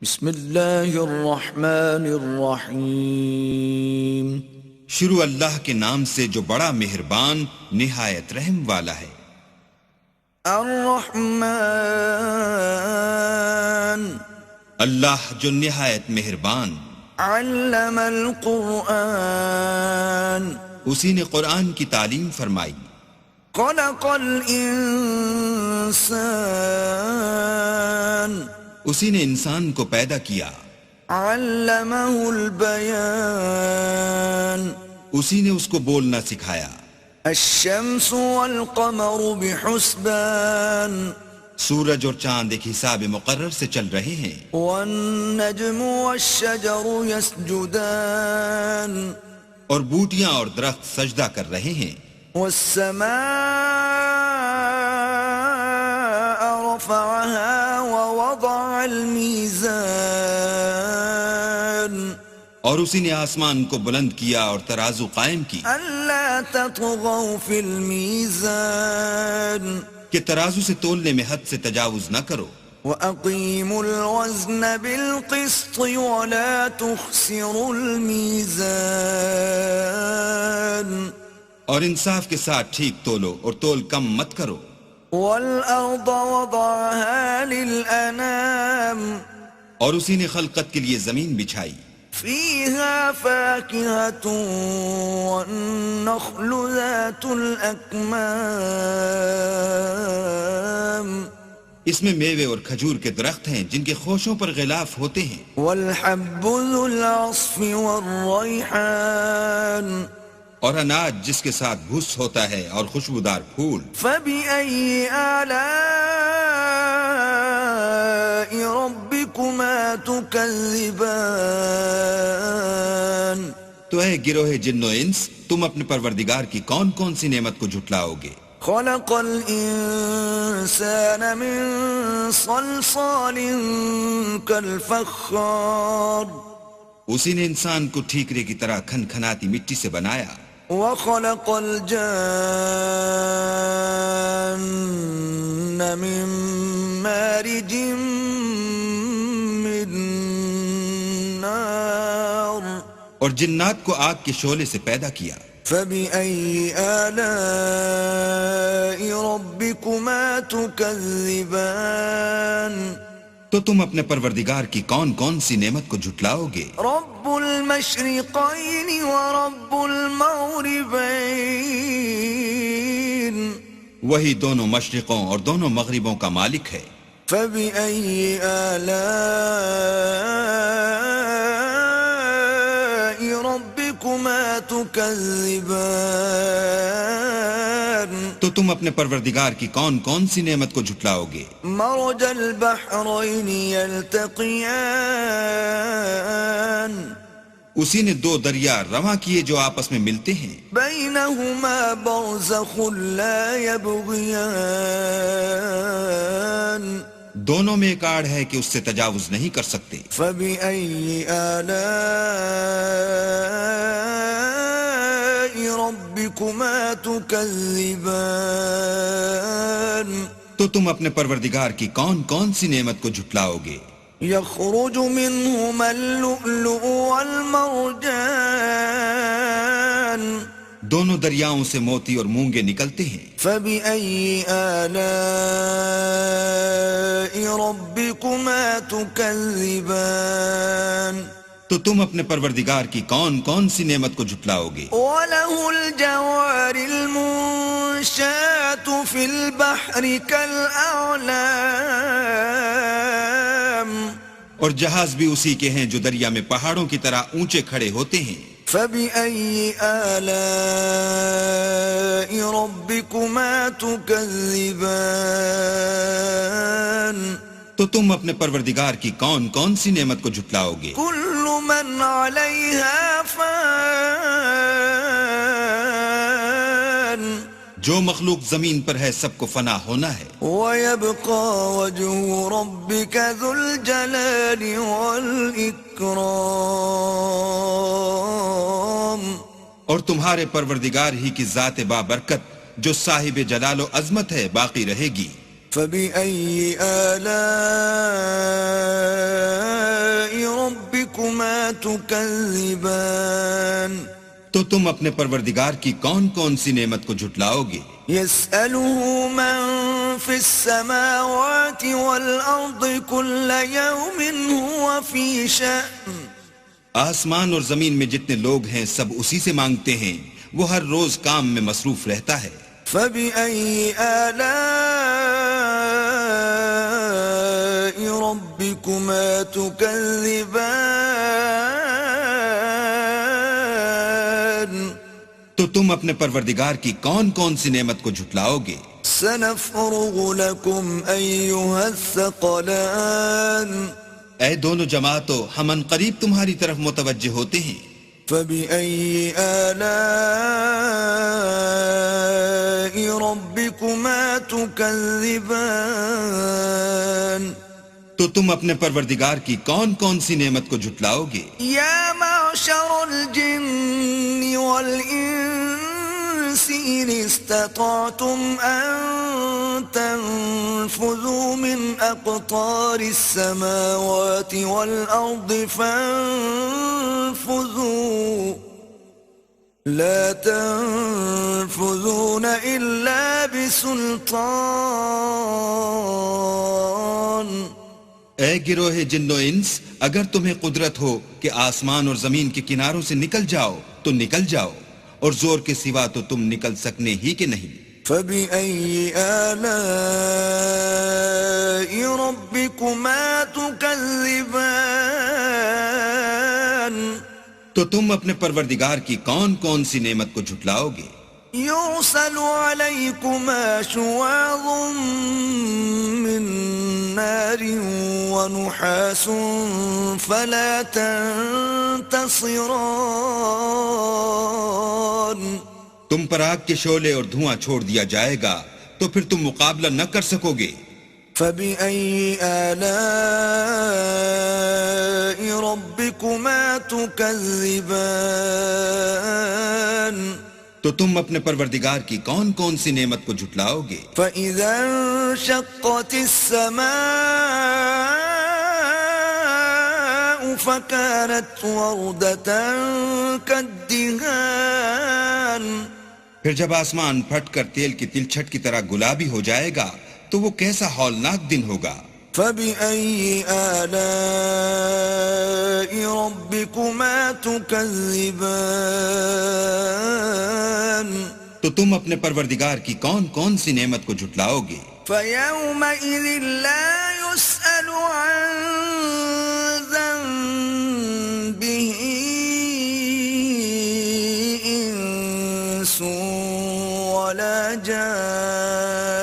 بسم اللہ الرحمن الرحیم۔ شروع اللہ کے نام سے جو بڑا مہربان نہایت رحم والا ہے۔ الرحمن، اللہ جو نہایت مہربان۔ علم القرآن، اسی نے قرآن کی تعلیم فرمائی۔ خلق الانسان، اسی نے انسان کو پیدا کیا۔ علمہ البیان، اسی نے اس کو بولنا سکھایا۔ الشمس والقمر بحسبان، سورج اور چاند ایک حساب مقرر سے چل رہے ہیں۔ والنجم والشجر يسجدان، اور بوٹیاں اور درخت سجدہ کر رہے ہیں۔ والسماء رفعها ووضع الميزان، اور اسی نے آسمان کو بلند کیا اور ترازو قائم کی ألا تطغوا في الميزان، کہ ترازو سے تولنے میں حد سے تجاوز نہ کرو۔ وأقيموا الوزن بالقسط ولا تخسروا الميزان، اور انصاف کے ساتھ ٹھیک تولو اور تول کم مت کرو۔ والأرض وضعها للأنام، اور اسی نے خلقت کے لیے زمین بچھائی۔ فيها فاكهة والنخل ذات الأكمام، اس میں میوے اور کھجور کے درخت ہیں جن کے خوشوں پر غلاف ہوتے ہیں۔ والحب ذو العصف والريحان، اور اناج جس کے ساتھ بھوس ہوتا ہے اور خوشبودار پھول۔ فبأي آلاء ربكما تكذبان، تو اے گروہ جن و انس، تم اپنے پروردگار کی کون کون سی نعمت کو جھٹلاؤ گے؟ خلق الإنسان من صلصال كالفخار، اسی نے انسان کو ٹھیکرے کی طرح کھن کھناتی مٹی سے بنایا۔ وخلق الجان من مارج من نار، اور جنات کو آگ کے شعلے سے پیدا کیا۔ فبأي آلاء ربكما تكذبان، تو تم اپنے پروردگار کی کون کون سی نعمت کو جھٹلاؤ گے؟ رب المشرقين ورب المغربين، وہی دونوں مشرقوں اور دونوں مغربوں کا مالک ہے۔ فبأي آلاء ربكما تكذبان، تو تم اپنے پروردگار کی کون کون سی نعمت کو جھٹلاؤ گے؟ مرج البحرين يلتقيان، اسی نے دو دریا رواں کیے جو آپس میں ملتے ہیں۔ بينهما برزخ لا يبغيان، دونوں میں ایک آڑ ہے کہ اس سے تجاوز نہیں کر سکتے۔ فبأي آلاء ربكما تكذبان، تو تم اپنے پروردگار کی کون کون سی نعمت کو جھٹلاؤ گے؟ يخرج منهما اللؤلؤ والمرجان، دونوں دریاؤں سے موتی اور مونگے نکلتے ہیں۔ فبأي آلاء ربكما تكذبان، تو تم اپنے پروردگار کی کون کون سی نعمت کو جھٹلاؤ گے؟ وله الجوار المنشآت في البحر كالأعلام، اور جہاز بھی اسی کے ہیں جو دریا میں پہاڑوں کی طرح اونچے کھڑے ہوتے ہیں۔ فبأي آلاء ربكما تكذبان، تو تم اپنے پروردگار کی کون کون سی نعمت کو جھٹلاؤ گے؟ كل من عليها فان، جو مخلوق زمین پر ہے سب کو فنا ہونا ہے۔ ويبقى وجه ربك ذو الجلال والإكرام، اور تمہارے پروردگار ہی کی ذات بابرکت جو صاحب جلال و عظمت ہے باقی رہے گی۔ فبأي آلاء ربكما تكذبان تو تم اپنے پروردگار کی کون کون سی نعمت کو جھٹلاؤ گے؟ يسأله من في السماوات والأرض كل يوم هو في شأن آسمان اور زمین میں جتنے لوگ ہیں سب اسی سے مانگتے ہیں، وہ ہر روز کام میں مصروف رہتا ہے۔ فبأي آلاء ربكما تكذبان تو تم اپنے پروردگار کی کون کون سی نعمت کو جھٹلاؤ گے؟ سنفرغ لكم أيها الثقلان اے دونوں جماعتوں، ہم ان قریب تمہاری طرف متوجہ ہوتے ہیں۔ فبأي آلاء ربكما تكذبان تو تم اپنے پروردگار کی کون کون سی نعمت کو جھٹلاؤ گے؟ يا معشر الجن والإنس إن استطعتم أن تنفذوا من أقطار السماوات والأرض فانفذوا لا تنفذون إلا بسلطان اے گروہ جن و انس، اگر تمہیں قدرت ہو کہ آسمان اور زمین کے کناروں سے نکل جاؤ تو نکل جاؤ، اور زور کے سوا تو تم نکل سکنے ہی کہ نہیں۔ فبأي آلاء ربكما تكذبان تو تم اپنے پروردگار کی کون کون سی نعمت کو جھٹلاؤ گے؟ يرسل عليكما شواظ من نار ونحاس فلا تنتصران تم پر آگ کے شعلے اور دھواں چھوڑ دیا جائے گا تو پھر تم مقابلہ نہ کر سکو گے۔ فبأي آلاء ربكما تكذبان تو تم اپنے پروردگار کی کون کون سی نعمت کو جھٹلاؤ گے؟ فإذا انشقت السماء فكانت وردة كالدهان پھر جب آسمان پھٹ کر تیل کی تلچھٹ کی طرح گلابی ہو جائے گا تو وہ کیسا ہولناک دن ہوگا۔ فبأي آلاء ربكما تكذبان تو تم اپنے پروردگار کی کون کون سی نعمت کو جھٹلاؤ گے؟ فيومئذ لا يسأل عن ذنبه إنس ولا جان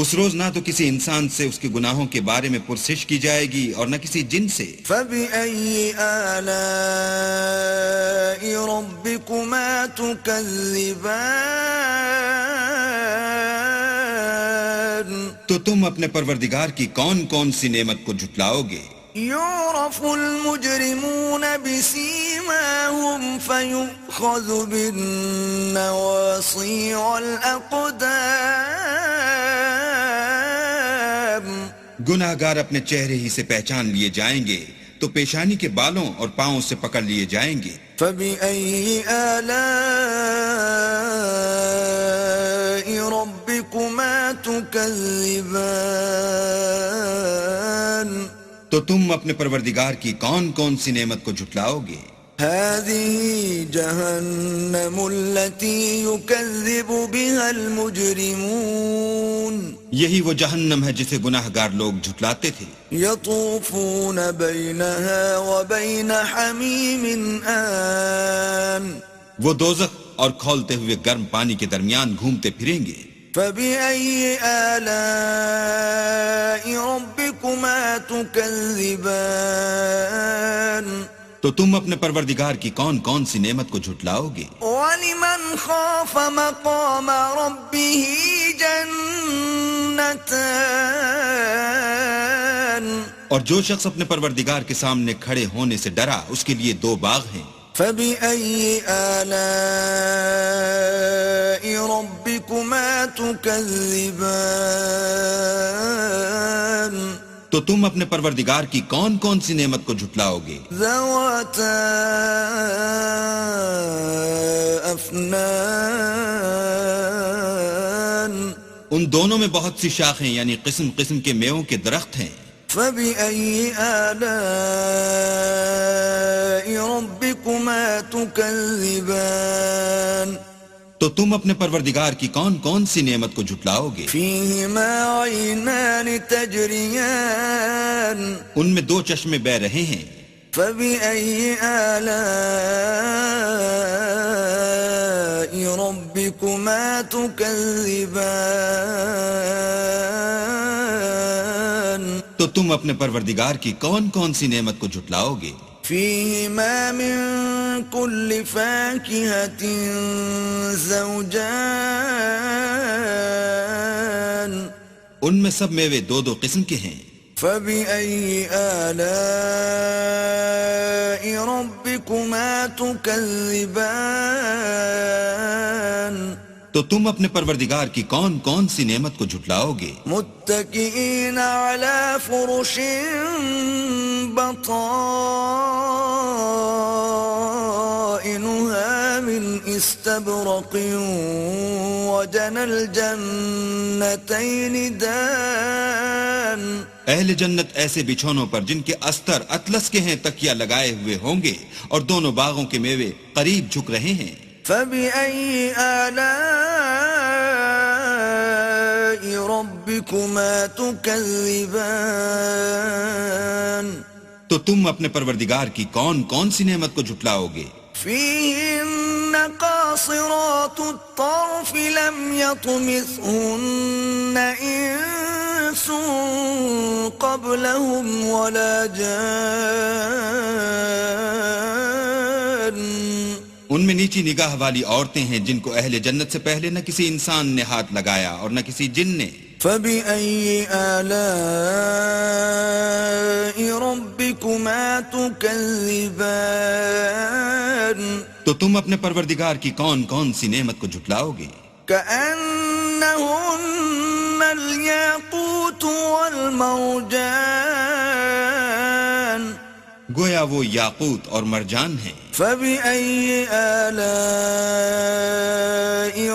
اس روز نہ تو کسی انسان سے اس کے گناہوں کے بارے میں پرسش کی جائے گی اور نہ کسی جن سے۔ فبأي آلاء ربكما تكذبان تو تم اپنے پروردگار کی کون کون سی نعمت کو جھٹلاؤ گے؟ يعرف المجرمون بسيماهم فيؤخذ بالنواصي والأقدام گناہ گار اپنے چہرے ہی سے پہچان لیے جائیں گے تو پیشانی کے بالوں اور پاؤں سے پکڑ لیے جائیں گے۔ فبأي آلاء ربكما تكذبان تو تم اپنے پروردگار کی کون کون سی نعمت کو جھٹلاؤ گے؟ هذه جهنم التي يكذب بها المجرمون یہی وہ جہنم ہے جسے گناہ گار لوگ جھٹلاتے تھے۔ يطوفون بينها وبين حميم آن وہ دوزخ اور کھولتے ہوئے گرم پانی کے درمیان گھومتے پھریں گے۔ فبأي آلاء ربكما تكذبان تو تم اپنے پروردگار کی کون کون سی نعمت کو جھٹلاؤ گے؟ ولمن خاف مقام ربه جنتان اور جو شخص اپنے پروردگار کے سامنے کھڑے ہونے سے ڈرا اس کے لیے 2 باغ ہیں۔ فبأي آلاء ربكما تكذبان تو تم اپنے پروردگار کی کون کون سی نعمت کو جھٹلاؤ گے؟ ذواتا افنان ان دونوں میں بہت سی شاخیں یعنی قسم قسم کے میووں کے درخت ہیں. فبأي آلاء ربكما تكذبان تو تم اپنے پروردگار کی کون کون سی نعمت کو جھٹلاؤ گے؟ فيهما عينان تجريان ان میں دو چشمے بہہ رہے ہیں. فبأي آلاء ربكما تكذبان تو تم اپنے پروردگار کی کون کون سی نعمت کو جھٹلاؤ گے؟ فيهما من كل فاكهة زوجان ان میں سب میوے دو دو قسم کے ہیں. فبأي آلاء ربكما تكذبان تو تم اپنے پروردگار کی کون کون سی نعمت کو جھٹلاؤ گے؟ متكئين على فرش بطائنها من استبرق وجنى الجنتين دان اہل جنت ایسے بچھونوں پر جن کے استر اطلس کے ہیں تکیہ لگائے ہوئے ہوں گے اور دونوں باغوں کے میوے قریب جھک رہے ہیں. فبأي آلاء ربكما تكذبان تو تم اپنے پروردگار کی کون کون سی نعمت کو جھٹلاؤ گے؟ فيهن قاصرات الطرف لم يطمثهن إنس قبلهم ولا جان ان میں نیچی نگاہ والی عورتیں ہیں جن کو اہل جنت سے پہلے نہ کسی انسان نے ہاتھ لگایا اور نہ کسی جن نے. فبأي آلاء ربكما تكذبان تو تم اپنے پروردگار کی کون کون سی نعمت کو جھٹلاؤ گے؟ كأنهن الياقوت والمرجان گویا وہ یاقوت اور مرجان ہیں. فبأي آلاء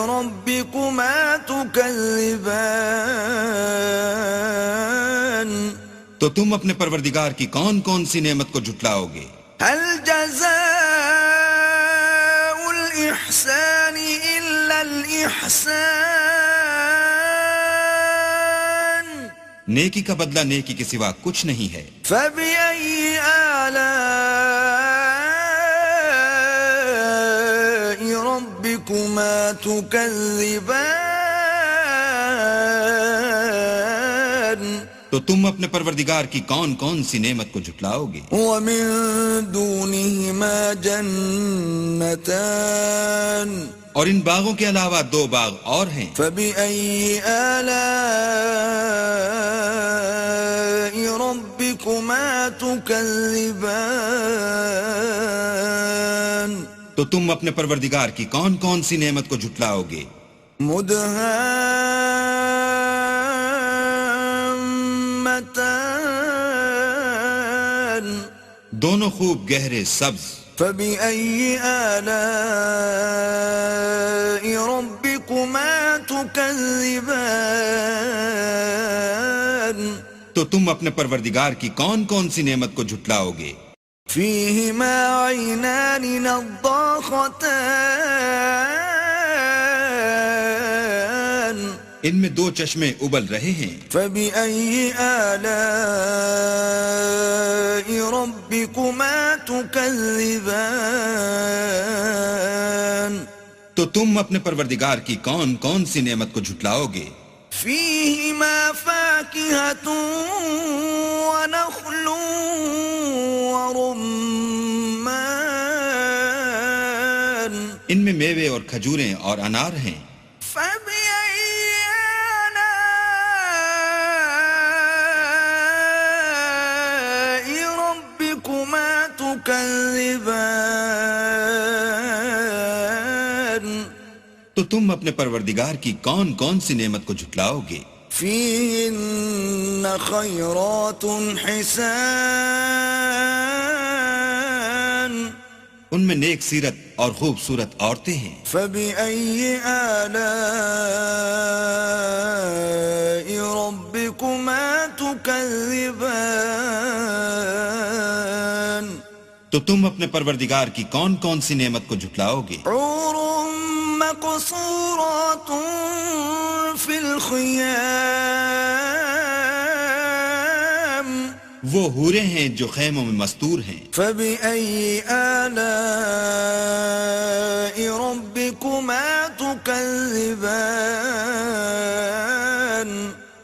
ربكما تكذبان تو تم اپنے پروردگار کی کون کون سی نعمت کو جھٹلاؤ گے؟ هل جزاء الإحسان إلا الإحسان نیکی کا بدلہ نیکی کے سوا کچھ نہیں ہے. فبأي آلاء ربكما تكذبان تو تم اپنے پروردگار کی کون کون سی نعمت کو جھٹلاؤ گے؟ ومن دونهما جنتان اور ان باغوں کے علاوہ دو باغ اور ہیں. فبأي آلاء ربكما تكذبان تو تم اپنے پروردگار کی کون کون سی نعمت کو جھٹلاؤ گے؟ مدهامتان دونوں خوب گہرے سبز. فبأي آلاء ربكما تكذبان تو تم اپنے پروردگار کی کون کون سی نعمت کو جھٹلاؤ گے؟ فيهما عينان نضاختان ان میں دو چشمے ابل رہے ہیں. فبأي آلاء ربكما تكذبان تو تم اپنے پروردگار کی کون کون سی نعمت کو جھٹلاؤ گے؟ فيهما فاكهة ونخل ورمان ان میں میوے اور کھجوریں اور انار ہیں. فبأي آلاء ربكما تكذبان تو تم اپنے پروردگار کی کون کون سی نعمت کو جھٹلاؤ گے؟ فيهن خيرات حسان ان میں نیک سیرت اور خوبصورت عورتیں ہیں. فبأي آلاء ربكما تكذبان تو تم اپنے پروردگار کی کون کون سی نعمت کو جھٹلاؤ گے؟ حور مقصورات في الخيام وہ حوریں ہیں جو خیموں میں مستور ہیں. فبأي آلاء ربكما تكذبان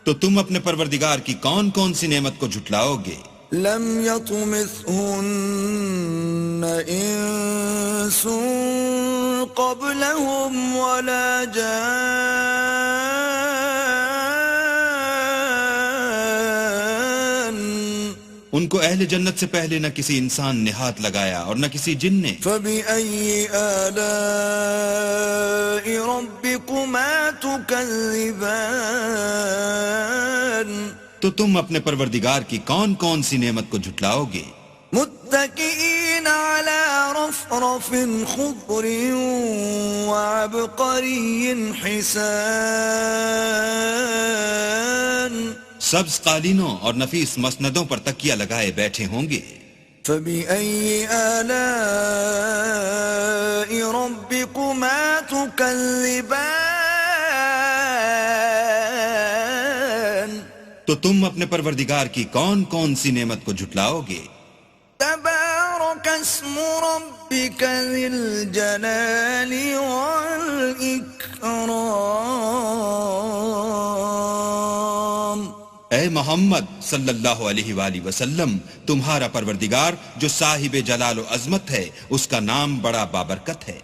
تو تم اپنے پروردگار کی کون کون سی نعمت کو جھٹلاؤ گے؟ لم يطمثهن انس قبلهم ولا جان ان کو اہل جنت سے پہلے نہ کسی انسان نے ہاتھ لگایا اور نہ کسی جن نے. فبأي آلاء ربكما تكذبان تو تم اپنے پروردگار کی کون کون سی نعمت کو جھٹلاؤ گے؟ متكئين على رفرف خضر وعبقري حسان سبز قالینوں اور نفیس مسندوں پر تکیہ لگائے بیٹھے ہوں گے. فبأي آلاء ربكما تكذبان تو تم اپنے پروردگار کی کون کون سی نعمت کو جھٹلاؤ گے؟ تبارك اسم ربك ذي الجلال والإكرام اے محمد صلی اللہ علیہ وآلہ وسلم، تمہارا پروردگار جو صاحب جلال و عظمت ہے، اس کا نام بڑا بابرکت ہے.